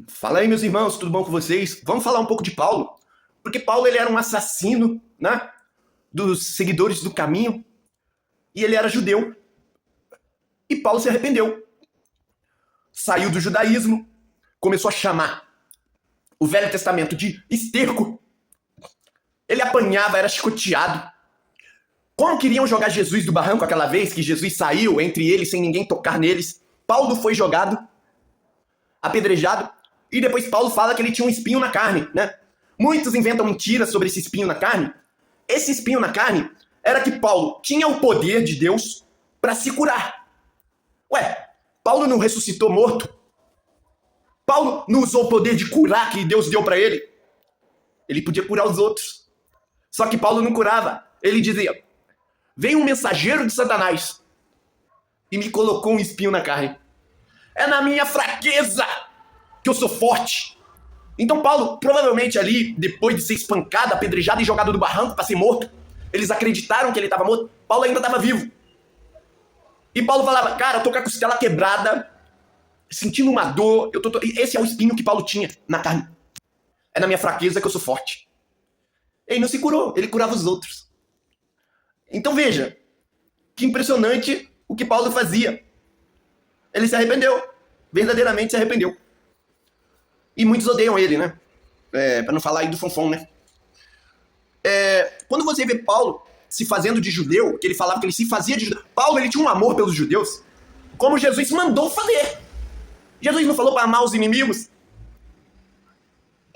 Fala aí, meus irmãos, tudo bom com vocês? Vamos falar um pouco de Paulo. Porque Paulo ele era um assassino, né, dos seguidores do caminho, e ele era judeu. E Paulo se arrependeu. Saiu do judaísmo, começou a chamar o Velho Testamento de esterco. Ele apanhava, era chicoteado. Como queriam jogar Jesus do barranco aquela vez que Jesus saiu entre eles sem ninguém tocar neles, Paulo foi jogado, apedrejado, e depois Paulo fala que ele tinha um espinho na carne, né? Muitos inventam mentiras sobre esse espinho na carne. Esse espinho na carne era que Paulo tinha o poder de Deus para se curar. Ué, Paulo não ressuscitou morto? Paulo não usou o poder de curar que Deus deu para ele? Ele podia curar os outros. Só que Paulo não curava. Ele dizia: veio um mensageiro de Satanás e me colocou um espinho na carne. É na minha fraqueza que eu sou forte. Então Paulo, provavelmente ali, depois de ser espancado, apedrejado e jogado do barranco para ser morto, eles acreditaram que ele estava morto. Paulo ainda estava vivo. E Paulo falava: cara, eu tô com a costela quebrada, sentindo uma dor. Esse é o espinho que Paulo tinha na carne. É na minha fraqueza que eu sou forte. Ele não se curou, ele curava os outros. Então veja, que impressionante o que Paulo fazia. Ele se arrependeu, verdadeiramente se arrependeu. E muitos odeiam ele, né? Pra não falar aí do fonfon, né? Quando você vê Paulo se fazendo de judeu, que ele falava que ele se fazia de judeu. Paulo, ele tinha um amor pelos judeus, como Jesus mandou fazer. Jesus não falou para amar os inimigos?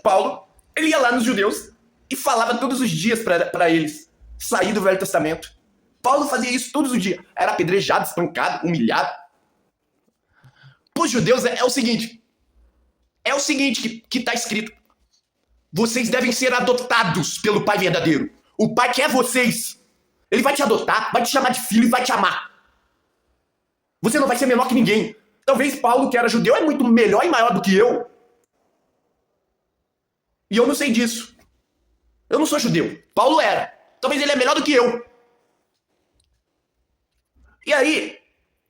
Paulo, ele ia lá nos judeus e falava todos os dias para eles sair do Velho Testamento. Paulo fazia isso todos os dias. Era apedrejado, espancado, humilhado. Para os judeus é o seguinte que está escrito: vocês devem ser adotados pelo Pai verdadeiro. O Pai quer vocês. Ele vai te adotar, vai te chamar de filho e vai te amar. Você não vai ser menor que ninguém. Talvez Paulo, que era judeu, é muito melhor e maior do que eu. E eu não sei disso. Eu não sou judeu. Paulo era. Talvez ele é melhor do que eu. E aí,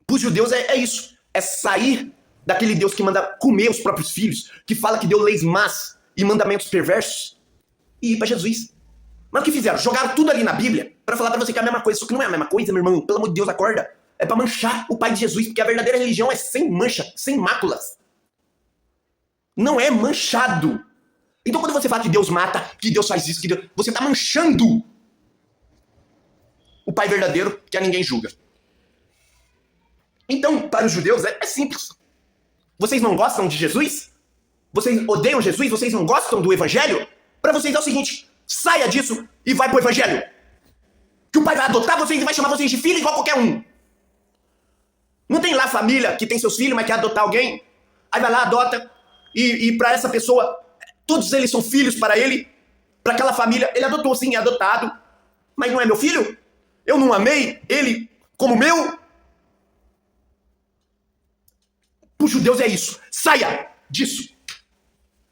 para os judeus é isso. É sair daquele Deus que manda comer os próprios filhos, que fala que deu leis más e mandamentos perversos, e ir para Jesus. Mas o que fizeram? Jogaram tudo ali na Bíblia para falar para você que é a mesma coisa. Só que não é a mesma coisa, meu irmão. Pelo amor de Deus, acorda. É para manchar o Pai de Jesus, porque a verdadeira religião é sem mancha, sem máculas. Não é manchado. Então quando você fala que Deus mata, que Deus faz isso, que Deus... você está manchando o Pai verdadeiro, que a ninguém julga. Então, para os judeus, é simples. Vocês não gostam de Jesus? Vocês odeiam Jesus? Vocês não gostam do Evangelho? Para vocês é o seguinte: saia disso e vai pro Evangelho. Que o Pai vai adotar vocês e vai chamar vocês de filho igual qualquer um. Não tem lá família que tem seus filhos, mas quer adotar alguém? Aí vai lá, adota, e para essa pessoa, todos eles são filhos para ele, para aquela família. Ele adotou, sim, é adotado, mas não é meu filho? Eu não amei ele como meu? Para os judeus é isso. Saia disso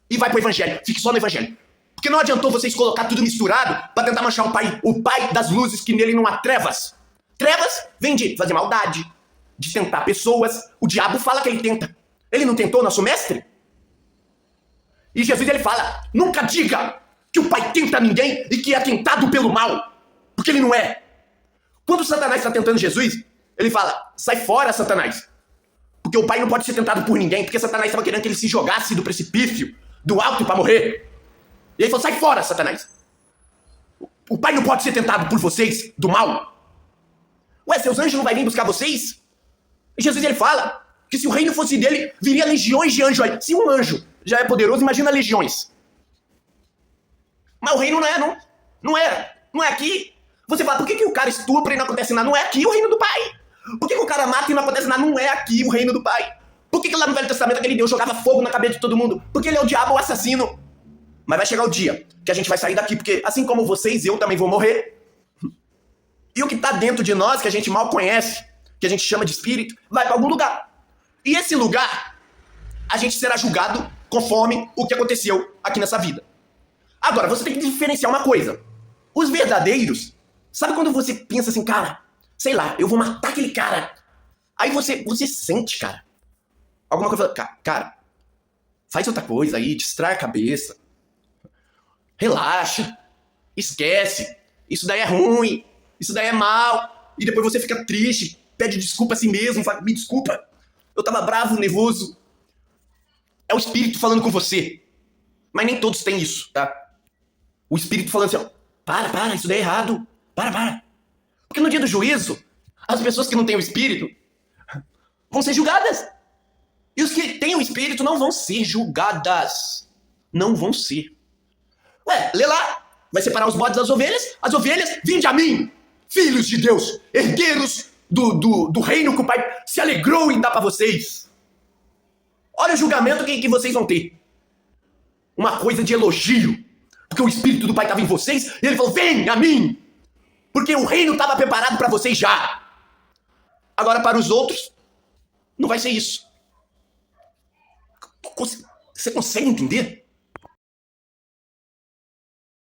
e vai pro Evangelho. Fique só no Evangelho. Porque não adiantou vocês colocar tudo misturado para tentar manchar o pai das luzes, que nele não há trevas. Trevas vem de fazer maldade, de tentar pessoas. O diabo fala que ele tenta. Ele não tentou nosso mestre? E Jesus, ele fala: nunca diga que o Pai tenta ninguém e que é tentado pelo mal, porque ele não é. Quando Satanás está tentando Jesus, ele fala: sai fora, Satanás. Porque o Pai não pode ser tentado por ninguém, porque Satanás estava querendo que ele se jogasse do precipício, do alto, para morrer. E ele falou: sai fora, Satanás. O Pai não pode ser tentado por vocês, do mal. Ué, seus anjos não vão vir buscar vocês? E Jesus, ele fala que se o reino fosse dele, viria legiões de anjos aí. Se um anjo já é poderoso, imagina legiões. Mas o reino não é aqui. Você fala: por que o cara estupra e não acontece nada? Não é aqui o reino do Pai. Por que o cara mata e não acontece nada? Não é aqui o reino do Pai. Por que lá no Velho Testamento aquele Deus jogava fogo na cabeça de todo mundo? Porque ele é o diabo, o assassino. Mas vai chegar o dia que a gente vai sair daqui, porque assim como vocês, eu também vou morrer. E o que está dentro de nós, que a gente mal conhece, que a gente chama de espírito, vai para algum lugar. E esse lugar, a gente será julgado conforme o que aconteceu aqui nessa vida. Agora, você tem que diferenciar uma coisa. Os verdadeiros, sabe quando você pensa assim, cara, sei lá, eu vou matar aquele cara. Aí você sente, cara, alguma coisa, cara, Faz outra coisa aí, distrai a cabeça. Relaxa. Esquece. Isso daí é ruim. Isso daí é mal. E depois você fica triste. Pede desculpa a si mesmo. Fala, me desculpa. Eu tava bravo, nervoso. É o espírito falando com você. Mas nem todos têm isso, tá? O espírito falando assim, ó. Para, isso daí é errado. Para. Porque no dia do juízo, as pessoas que não têm o espírito vão ser julgadas. E os que têm o espírito não vão ser julgadas. Não vão ser. Ué, lê lá. Vai separar os bodes das ovelhas. As ovelhas, vinde a mim, filhos de Deus, herdeiros do reino que o Pai se alegrou em dar pra vocês. Olha o julgamento que vocês vão ter. Uma coisa de elogio. Porque o Espírito do Pai estava em vocês e ele falou, vem a mim. Porque o reino estava preparado para vocês já. Agora para os outros, não vai ser isso. Você consegue entender?